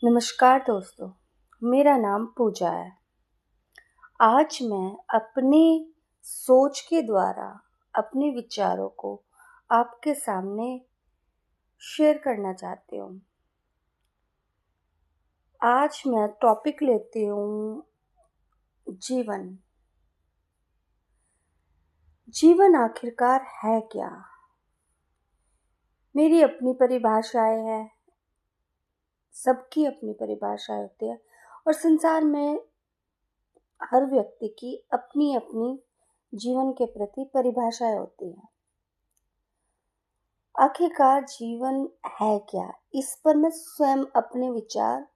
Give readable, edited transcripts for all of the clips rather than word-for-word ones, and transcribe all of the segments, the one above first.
नमस्कार दोस्तों, मेरा नाम पूजा है। आज मैं अपने सोच के द्वारा अपने विचारों को आपके सामने शेयर करना चाहती हूँ। आज मैं टॉपिक लेती हूँ जीवन। जीवन आखिरकार है क्या? मेरी अपनी परिभाषाएं हैं, सबकी अपनी परिभाषाएं होती है और संसार में हर व्यक्ति की अपनी अपनी जीवन के प्रति परिभाषाएं होती हैं। आखिरकार जीवन है क्या, इस पर मैं स्वयं अपने विचार,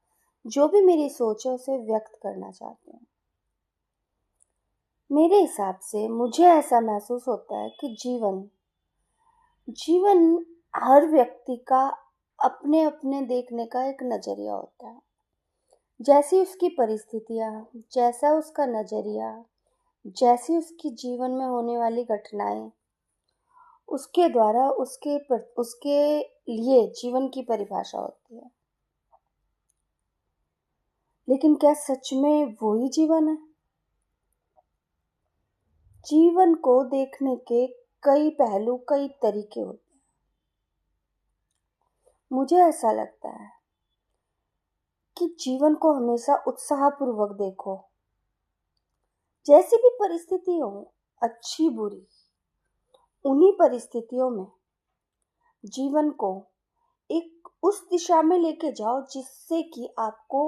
जो भी मेरी सोच है उसे व्यक्त करना चाहती हूँ। मेरे हिसाब से मुझे ऐसा महसूस होता है कि जीवन हर व्यक्ति का अपने अपने देखने का एक नजरिया होता है। जैसी उसकी परिस्थितियाँ, जैसा उसका नजरिया, जैसी उसकी जीवन में होने वाली घटनाएं, उसके द्वारा उसके लिए जीवन की परिभाषा होती है। लेकिन क्या सच में वो ही जीवन है? जीवन को देखने के कई पहलू, कई तरीके होते हैं। मुझे ऐसा लगता है कि जीवन को हमेशा उत्साहपूर्वक देखो। जैसी भी परिस्थिति हो, अच्छी बुरी, उन्हीं परिस्थितियों में जीवन को एक उस दिशा में लेके जाओ जिससे कि आपको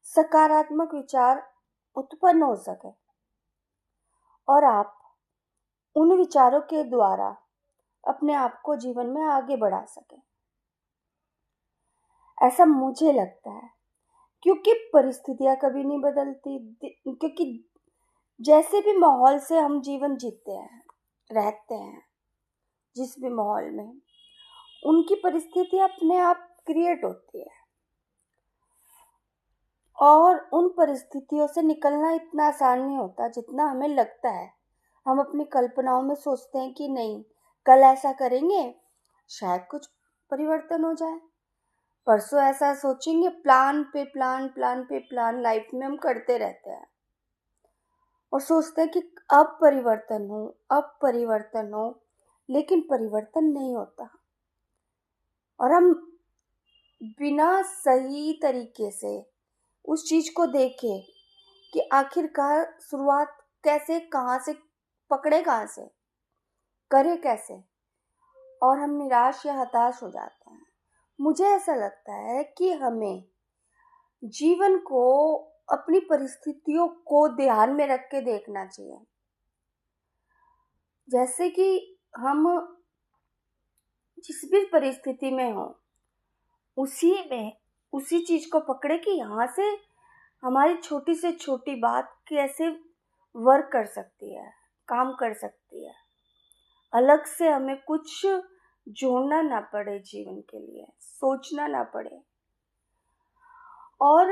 सकारात्मक विचार उत्पन्न हो सके और आप उन विचारों के द्वारा अपने आप को जीवन में आगे बढ़ा सके। ऐसा मुझे लगता है, क्योंकि परिस्थितियां कभी नहीं बदलती। क्योंकि जैसे भी माहौल से हम जीवन जीते हैं, रहते हैं, जिस भी माहौल में, उनकी परिस्थितियां अपने आप क्रिएट होती है और उन परिस्थितियों से निकलना इतना आसान नहीं होता जितना हमें लगता है। हम अपनी कल्पनाओं में सोचते हैं कि नहीं, कल ऐसा करेंगे, शायद कुछ परिवर्तन हो जाए। परसों ऐसा सोचेंगे, प्लान पे प्लान, प्लान पे प्लान लाइफ में हम करते रहते हैं और सोचते हैं कि अब परिवर्तन हो, अब परिवर्तन हो, लेकिन परिवर्तन नहीं होता और हम बिना सही तरीके से उस चीज को देखे कि आखिरकार शुरुआत कैसे, कहाँ से पकड़े, कहाँ से करे, कैसे, और हम निराश या हताश हो जाते हैं। मुझे ऐसा लगता है कि हमें जीवन को अपनी परिस्थितियों को ध्यान में रख के देखना चाहिए। जैसे कि हम जिस भी परिस्थिति में हो, उसी चीज को पकड़े कि यहाँ से हमारी छोटी से छोटी बात कैसे वर्क कर सकती है, काम कर सकती है। अलग से हमें कुछ जोड़ना ना पड़े, जीवन के लिए सोचना ना पड़े। और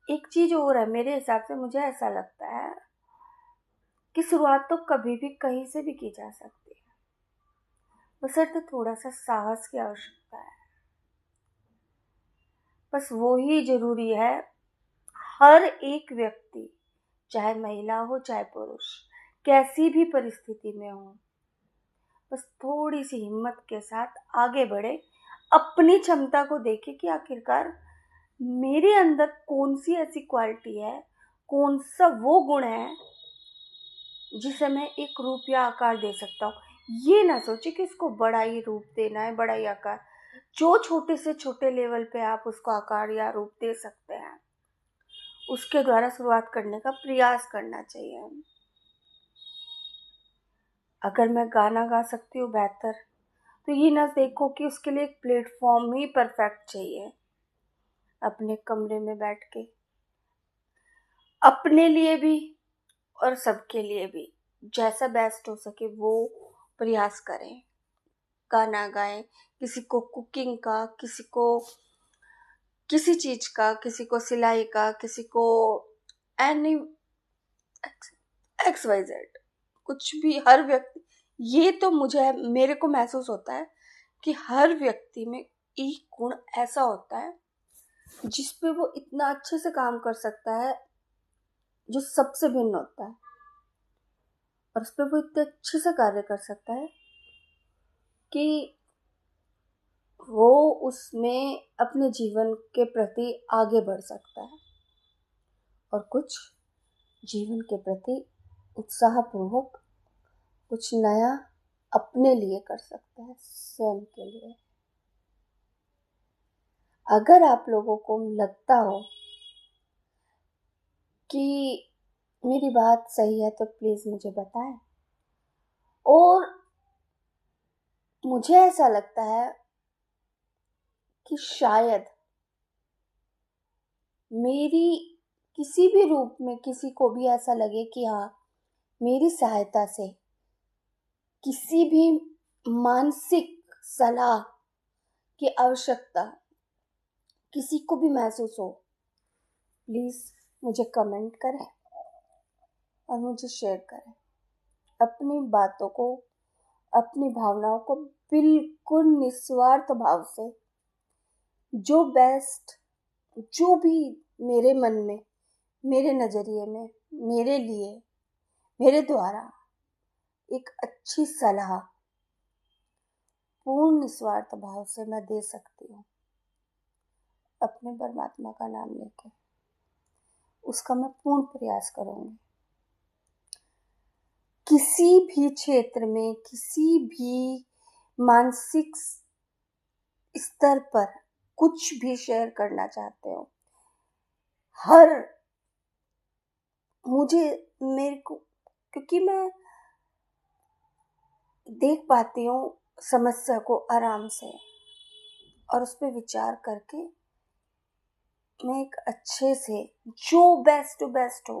एक चीज और है, मेरे हिसाब से मुझे ऐसा लगता है कि शुरुआत तो कभी भी कहीं से भी की जा सकती है, बशर्ते थोड़ा सा साहस की आवश्यकता है। बस वो ही जरूरी है। हर एक व्यक्ति, चाहे महिला हो चाहे पुरुष, कैसी भी परिस्थिति में हो, बस थोड़ी सी हिम्मत के साथ आगे बढ़े, अपनी क्षमता को देखे कि आखिरकार मेरे अंदर कौन सी ऐसी क्वालिटी है, कौन सा वो गुण है जिसे मैं एक रूप या आकार दे सकता हूँ। ये ना सोचे कि इसको बड़ा ही रूप देना है, बड़ा ही आकार। जो छोटे से छोटे लेवल पे आप उसको आकार या रूप दे सकते हैं, उसके द्वारा शुरुआत करने का प्रयास करना चाहिए। अगर मैं गाना गा सकती हूँ बेहतर, तो ये ना देखो कि उसके लिए एक प्लेटफॉर्म ही परफेक्ट चाहिए। अपने कमरे में बैठ के अपने लिए भी और सबके लिए भी जैसा बेस्ट हो सके वो प्रयास करें, गाना गाएं। किसी को कुकिंग का, किसी को किसी चीज का, किसी को सिलाई का, किसी को एनी एक्स वाई जेड, कुछ भी। हर व्यक्ति, ये तो मेरे को महसूस होता है कि हर व्यक्ति में एक गुण ऐसा होता है जिस पे वो इतना अच्छे से काम कर सकता है, जो सबसे भिन्न होता है, और उस पे वो इतने अच्छे से कार्य कर सकता है कि वो उसमें अपने जीवन के प्रति आगे बढ़ सकता है और कुछ जीवन के प्रति उत्साहपूर्वक कुछ नया अपने लिए कर सकता है, स्वयं के लिए। अगर आप लोगों को लगता हो कि मेरी बात सही है तो प्लीज़ मुझे बताएं। और मुझे ऐसा लगता है कि शायद मेरी किसी भी रूप में किसी को भी ऐसा लगे कि हाँ, मेरी सहायता से किसी भी मानसिक सलाह की आवश्यकता किसी को भी महसूस हो, प्लीज़ मुझे कमेंट करें और मुझे शेयर करें। अपनी बातों को, अपनी भावनाओं को बिल्कुल निस्वार्थ भाव से, जो बेस्ट, जो भी मेरे मन में, मेरे नज़रिए में, मेरे लिए, मेरे द्वारा एक अच्छी सलाह पूर्ण निस्वार्थ भाव से मैं दे सकती हूँ, अपने परमात्मा का नाम लेके उसका मैं पूर्ण प्रयास करूँगी। किसी भी क्षेत्र में, किसी भी मानसिक स्तर पर कुछ भी शेयर करना चाहते हो, हर मुझे मेरे को, क्योंकि मैं देख पाती हूँ समस्या को आराम से और उस पर विचार करके मैं एक अच्छे से जो बेस्ट टू बेस्ट हो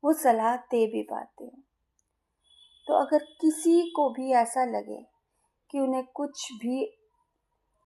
वो सलाह दे भी पाती हूँ। तो अगर किसी को भी ऐसा लगे कि उन्हें कुछ भी